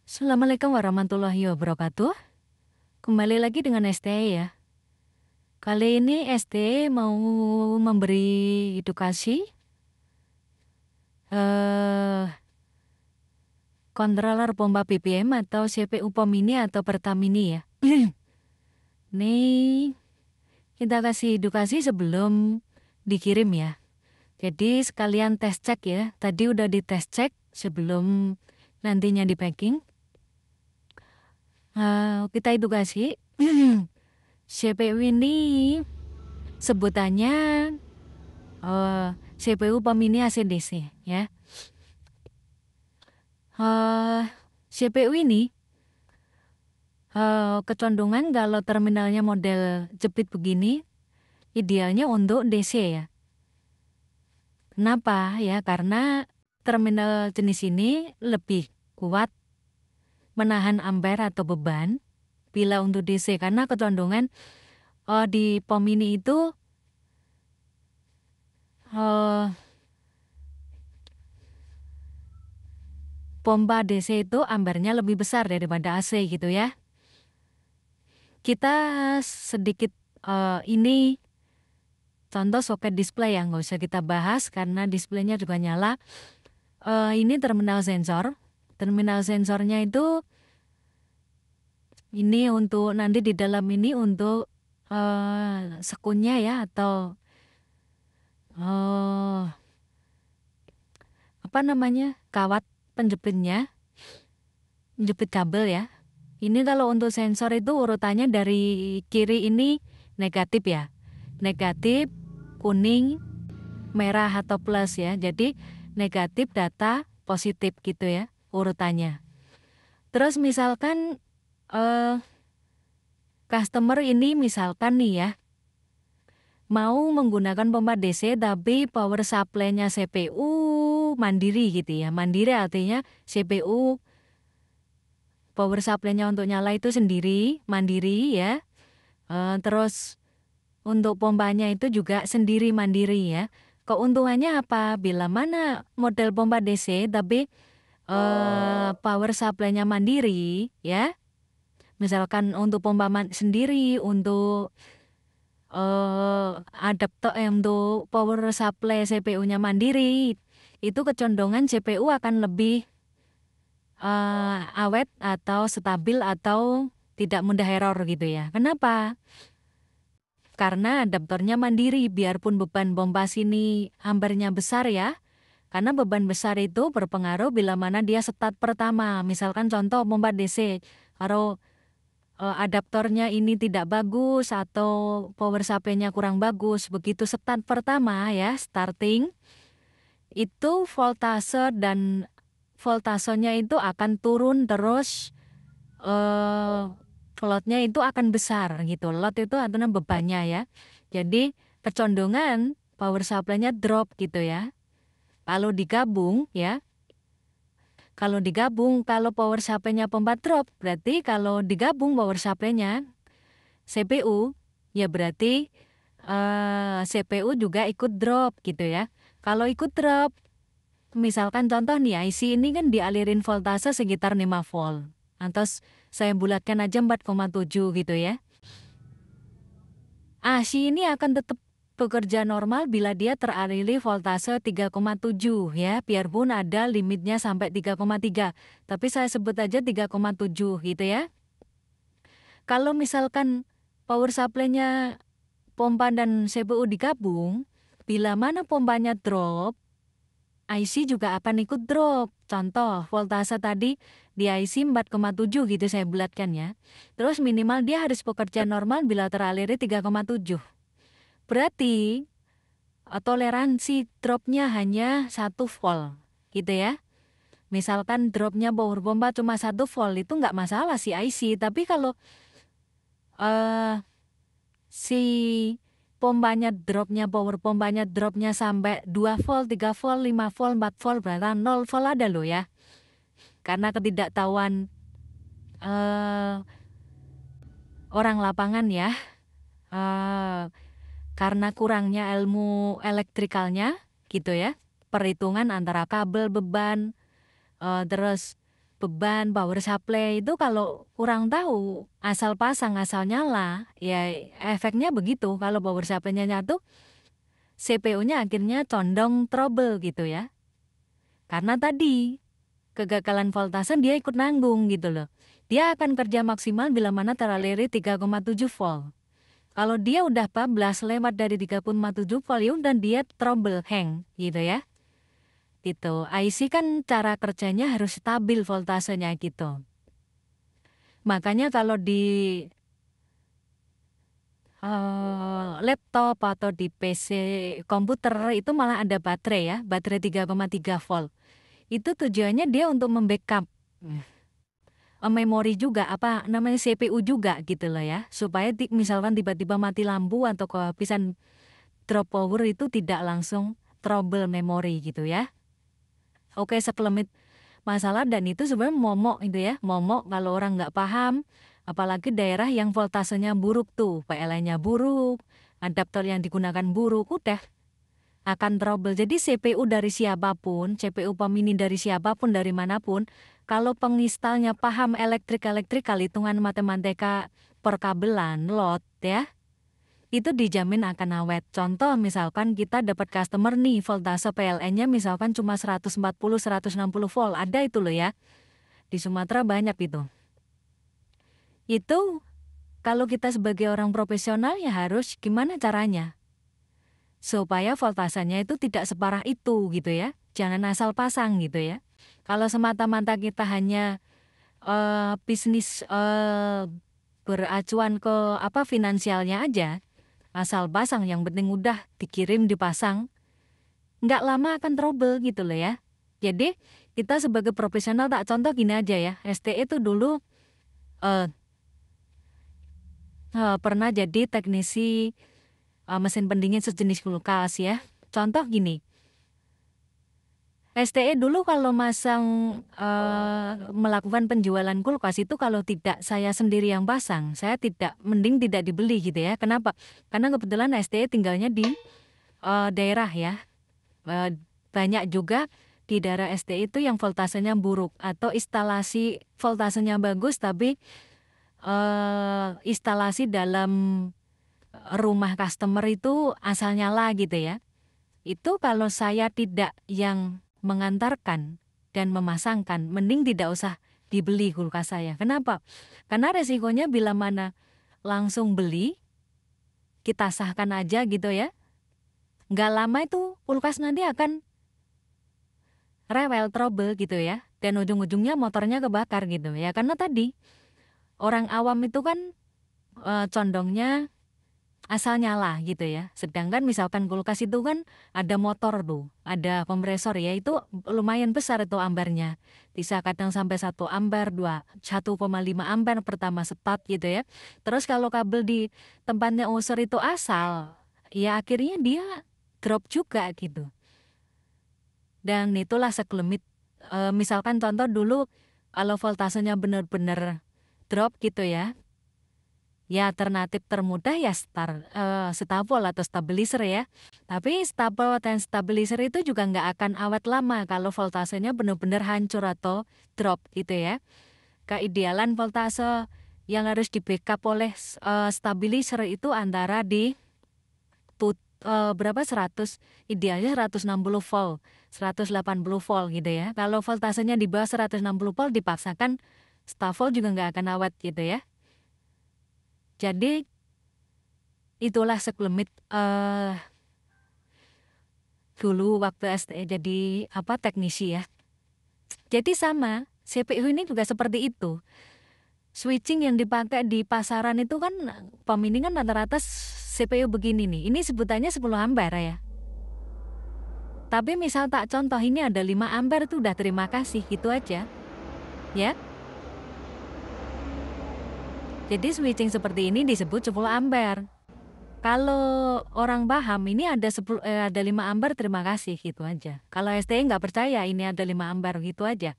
Assalamualaikum warahmatullahi wabarakatuh. Kembali lagi dengan STE ya. Kali ini STE mau memberi edukasi eh controller pompa BBM atau CPU POM ini atau Pertamini ya. Nih kita kasih edukasi sebelum dikirim ya. Jadi sekalian tes cek ya. Tadi udah dites cek sebelum nantinya di packing. Kita edukasi. CPU ini sebutannya CPU POM ini AC/DC ya. CPU ini kecondongan kalau terminalnya model jepit begini idealnya untuk DC ya. Kenapa ya? Karena terminal jenis ini lebih kuat menahan ampere atau beban bila untuk DC, karena kecondongan di POM ini itu pompa DC itu ampernya lebih besar daripada AC gitu ya. Kita sedikit ini contoh soket display yang nggak usah kita bahas karena displaynya juga nyala. Ini terminal sensor. Terminal sensornya itu ini untuk nanti di dalam ini untuk sekunnya ya atau apa namanya kawat penjepitnya, penjepit kabel ya. Ini kalau untuk sensor itu urutannya dari kiri ini negatif ya. Negatif, kuning, merah atau plus ya. Jadi negatif data, positif gitu ya urutannya. Terus misalkan customer ini misalkan nih ya mau menggunakan pompa DC tapi power supply-nya CPU mandiri gitu ya. Mandiri artinya CPU power supply-nya untuk nyala itu sendiri, mandiri ya. Terus untuk pompanya itu juga sendiri mandiri ya. Keuntungannya apa? Bila mana model pompa DC tapi power supply-nya mandiri ya. Misalkan untuk pompa sendiri, untuk adaptor untuk power supply CPU-nya mandiri, itu kecondongan CPU akan lebih awet atau stabil atau tidak mudah error gitu ya. Kenapa? Karena adaptornya mandiri, biarpun beban pompa sini ampernya besar ya. Karena beban besar itu berpengaruh bila mana dia start pertama. Misalkan contoh pompa DC, kalau adaptornya ini tidak bagus atau power supply-nya kurang bagus, begitu start pertama ya, starting, itu voltasenya itu akan turun terus, load-nya itu akan besar gitu. Load itu artinya bebannya ya. Jadi kecondongan power supply-nya drop gitu ya. Kalau digabung ya, kalau power supply-nya pompa drop, berarti kalau digabung power supply-nya CPU, ya berarti CPU juga ikut drop gitu ya. Kalau ikut drop, misalkan contoh nih IC ini kan dialirin voltase sekitar 5 volt. Atau saya bulatkan aja 4,7 gitu ya. IC ini akan tetap bekerja normal bila dia teraliri voltase 3,7 ya, biarpun ada limitnya sampai 3,3. Tapi saya sebut aja 3,7 gitu ya. Kalau misalkan power supply-nya pompa dan CPU digabung, bila mana pompanya drop, IC juga akan ikut drop. Contoh, voltase tadi di IC 4,7 gitu saya bulatkan ya. Terus minimal dia harus bekerja normal bila teraliri 3,7. Berarti toleransi dropnya hanya 1 volt gitu ya. Misalkan dropnya power pompa cuma 1 volt itu nggak masalah si IC. Tapi kalau si power pompanya dropnya sampai 2 volt, 3 volt, 5 volt, 4 volt, berarti 0 volt ada loh ya. Karena ketidaktahuan orang lapangan ya. Karena kurangnya ilmu elektrikalnya gitu ya, perhitungan antara kabel, beban, terus beban power supply itu kalau kurang tahu, asal pasang asal nyala, ya efeknya begitu. Kalau power supply-nya nyatu, CPU-nya akhirnya condong trouble gitu ya. Karena tadi kegagalan voltase dia ikut nanggung gitu loh. Dia akan kerja maksimal bila mana teraliri 3,7 volt. Kalau dia udah 14 lewat dari 3,7 volt ya udah dia trouble hang gitu ya. Gitu. IC kan cara kerjanya harus stabil voltasenya gitu. Makanya kalau di laptop atau di PC komputer itu malah ada baterai ya, baterai 3,3 volt. Itu tujuannya dia untuk membackup memori juga, apa namanya CPU juga gitu loh ya. Supaya misalkan tiba-tiba mati lampu atau kehabisan drop power itu tidak langsung trouble memori gitu ya. Oke, sekelumit masalah dan itu sebenarnya momok itu ya. Momok kalau orang nggak paham, apalagi daerah yang voltasenya buruk tuh, PLN-nya buruk, adaptor yang digunakan buruk, udah akan trouble. Jadi CPU dari siapapun, CPU pemini dari siapapun, dari manapun, kalau penginstalnya paham elektrikal, hitungan matematika perkabelan, load ya, itu dijamin akan awet. Contoh misalkan kita dapat customer nih, voltase PLN-nya misalkan cuma 140-160 volt, ada itu loh ya. Di Sumatera banyak itu. Itu kalau kita sebagai orang profesional ya harus gimana caranya? Supaya voltasenya itu tidak separah itu gitu ya. Jangan asal pasang gitu ya. Kalau semata-mata kita hanya bisnis beracuan ke apa finansialnya aja, asal pasang yang penting udah dikirim dipasang, nggak lama akan trouble gitu loh ya. Jadi kita sebagai profesional tak contoh gini aja ya, STE itu dulu pernah jadi teknisi mesin pendingin sejenis kulkas ya. Contoh gini, STE dulu kalau masang melakukan penjualan kulkas itu kalau tidak saya sendiri yang pasang, saya mending tidak dibeli gitu ya. Kenapa? Karena kebetulan STE tinggalnya di daerah ya. Banyak juga di daerah STE itu yang voltasenya buruk atau instalasi voltasenya bagus tapi instalasi dalam rumah customer itu asal nyala gitu ya. Itu kalau saya tidak yang mengantarkan dan memasangkan, mending tidak usah dibeli kulkas saya. Kenapa? Karena resikonya bila mana langsung beli, kita sahkan aja gitu ya. Nggak lama itu kulkas nanti akan rewel, trouble gitu ya. Dan ujung-ujungnya motornya kebakar gitu ya. Karena tadi orang awam itu kan condongnya asal nyala gitu ya. Sedangkan misalkan kulkas itu kan ada motor tuh, ada kompresor ya, itu lumayan besar itu ampernya. Bisa kadang sampai 1 ampere, 1,5 ampere pertama start gitu ya. Terus kalau kabel di tempatnya user itu asal, ya akhirnya dia drop juga gitu. Dan itulah sekelumit, misalkan contoh dulu kalau voltasenya benar-benar drop gitu ya. Ya alternatif termudah ya stapel atau stabilizer ya. Tapi stapel dan stabilizer itu juga nggak akan awet lama kalau voltasenya benar-benar hancur atau drop gitu ya. Keidealan voltase yang harus di backup oleh stabilizer itu antara di berapa 100, idealnya 160 volt, 180 volt gitu ya. Kalau voltasenya di bawah 160 volt dipaksakan stapel juga nggak akan awet gitu ya. Jadi itulah sekelumit dulu waktu STE jadi teknisi ya. Jadi sama, CPU ini juga seperti itu. Switching yang dipakai di pasaran itu kan peminingan rata-rata CPU begini nih. Ini sebutannya 10 ampere ya. Tapi misal tak contoh ini ada 5 ampere itu udah terima kasih gitu aja. Ya. Jadi switching seperti ini disebut 10 ampere. Kalau orang paham ini ada 5 ampere terima kasih gitu aja. Kalau STE nggak percaya ini ada 5 ampere gitu aja.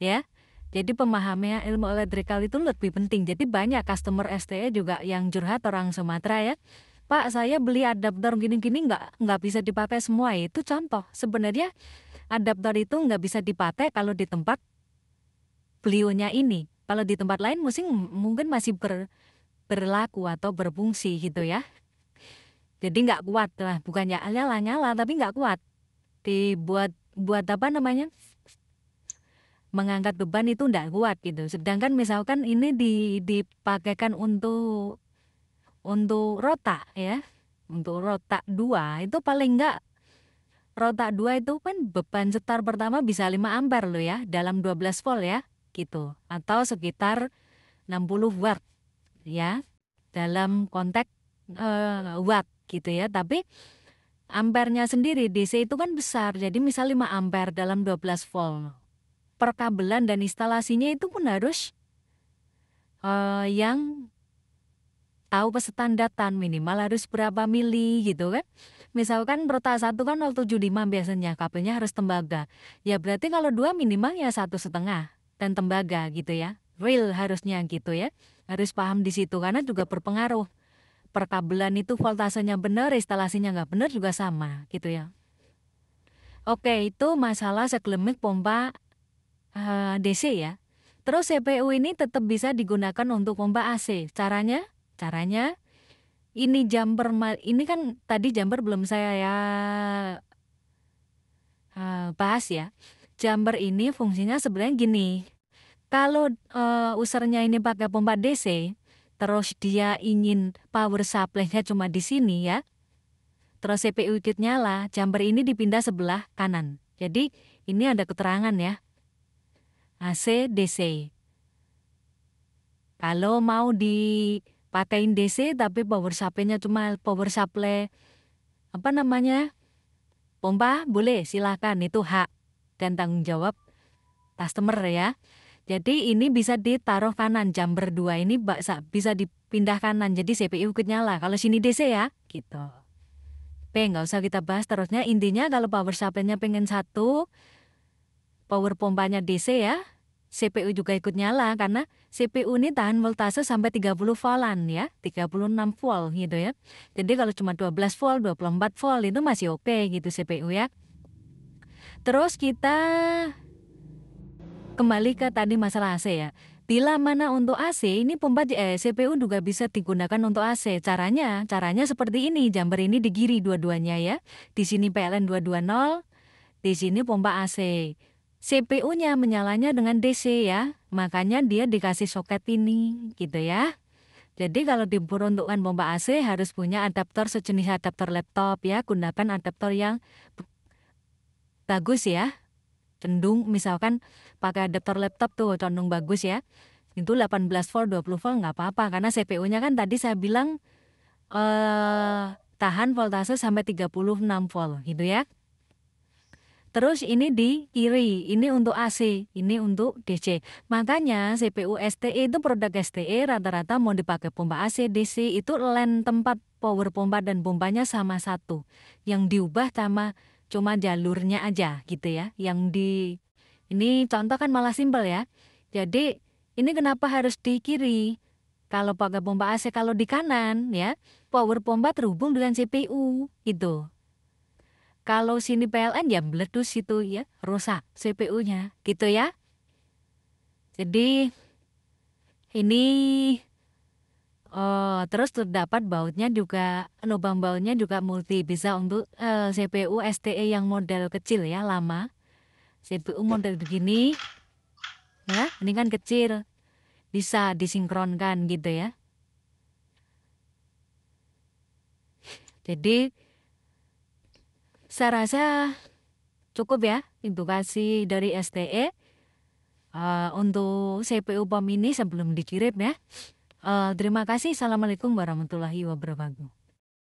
Ya. Jadi pemahamannya ilmu elektrikal itu lebih penting. Jadi banyak customer STE juga yang curhat orang Sumatera ya. Pak, saya beli adaptor gini-gini nggak bisa dipakai semua. Itu contoh. Sebenarnya adaptor itu nggak bisa dipakai kalau di tempat Beliaunya ini. Kalau di tempat lain mungkin masih berlaku atau berfungsi gitu ya. Jadi nggak kuat lah, bukannya nyala tapi nggak kuat. Buat apa namanya? Mengangkat beban itu nggak kuat gitu. Sedangkan misalkan ini dipakaikan untuk rotak ya. Untuk rotak 2 itu paling nggak, rotak 2 itu kan beban setar pertama bisa 5 ampere loh ya, dalam 12 volt ya, gitu. Atau sekitar 60 watt ya, dalam konteks watt gitu ya. Tapi ampernya sendiri DC itu kan besar, jadi misal 5 ampere dalam 12 volt. Perkabelan dan instalasinya itu pun harus yang tahu pesestandatan, minimal harus berapa mili gitu kan. Misalkan rotak 1 kan 0,75 biasanya, kabelnya harus tembaga. Ya berarti kalau 2 minimal ya 1,5 dan tembaga gitu ya. Real harusnya gitu ya. Harus paham di situ karena juga berpengaruh. Perkabelan itu voltasenya benar, instalasinya nggak benar juga sama gitu ya. Oke, itu masalah seklemik pompa DC ya. Terus CPU ini tetap bisa digunakan untuk pompa AC. Caranya ini jumper, ini kan tadi jumper belum saya bahas ya. Jumper ini fungsinya sebenarnya gini. Kalau usernya ini pakai pompa DC, terus dia ingin power supply-nya cuma di sini ya. Terus CPU ikut nyala, jumper ini dipindah sebelah kanan. Jadi ini ada keterangan ya. AC DC. Kalau mau dipakein DC tapi power supply-nya cuma power supply apa namanya? Pompa boleh, silakan, itu hak dan tanggung jawab customer ya. Jadi ini bisa ditaruh kanan, jumper 2 ini bisa dipindah kanan, jadi CPU ikut nyala. Kalau sini DC ya, gitu. Nggak usah kita bahas terusnya. Intinya kalau power supply-nya pengen 1, power pompanya DC ya, CPU juga ikut nyala karena CPU ini tahan voltase sampai 30 voltan ya, 36 volt gitu ya. Jadi kalau cuma 12 volt, 24 volt itu masih oke gitu CPU ya. Terus kita kembali ke tadi masalah AC ya. Bila mana untuk AC, ini pompa CPU juga bisa digunakan untuk AC. Caranya seperti ini, jumper ini digiri dua-duanya ya. Di sini PLN 220, di sini pompa AC. CPU-nya menyalanya dengan DC ya, makanya dia dikasih soket ini gitu ya. Jadi kalau diperuntukkan pompa AC harus punya adaptor sejenis adaptor laptop ya, gunakan adaptor yang bagus ya. Cenderung misalkan pakai adaptor laptop tuh condong bagus ya. Itu 18 volt, 20 volt nggak apa-apa karena CPU-nya kan tadi saya bilang tahan voltase sampai 36 volt gitu ya. Terus ini di kiri, ini untuk AC, ini untuk DC. Makanya CPU STE itu produk STE rata-rata mau dipakai pompa AC, DC itu LAN tempat power pompa dan pompanya sama satu. Yang diubah cuma jalurnya aja gitu ya. Ini contoh kan malah simpel ya. Jadi ini kenapa harus di kiri? Kalau pakai pompa AC kalau di kanan ya, power pompa terhubung dengan CPU gitu. Kalau sini PLN ya meletus itu ya, rusak CPU-nya gitu ya. Jadi ini terus terdapat bautnya juga, lubang bautnya juga multi, bisa untuk CPU STE yang model kecil ya, lama. CPU model begini ya, ini kan kecil, bisa disinkronkan gitu ya. Jadi saya rasa cukup ya indukasi dari STE untuk CPU POM ini sebelum dikirim ya. Terima kasih. Assalamualaikum warahmatullahi wabarakatuh.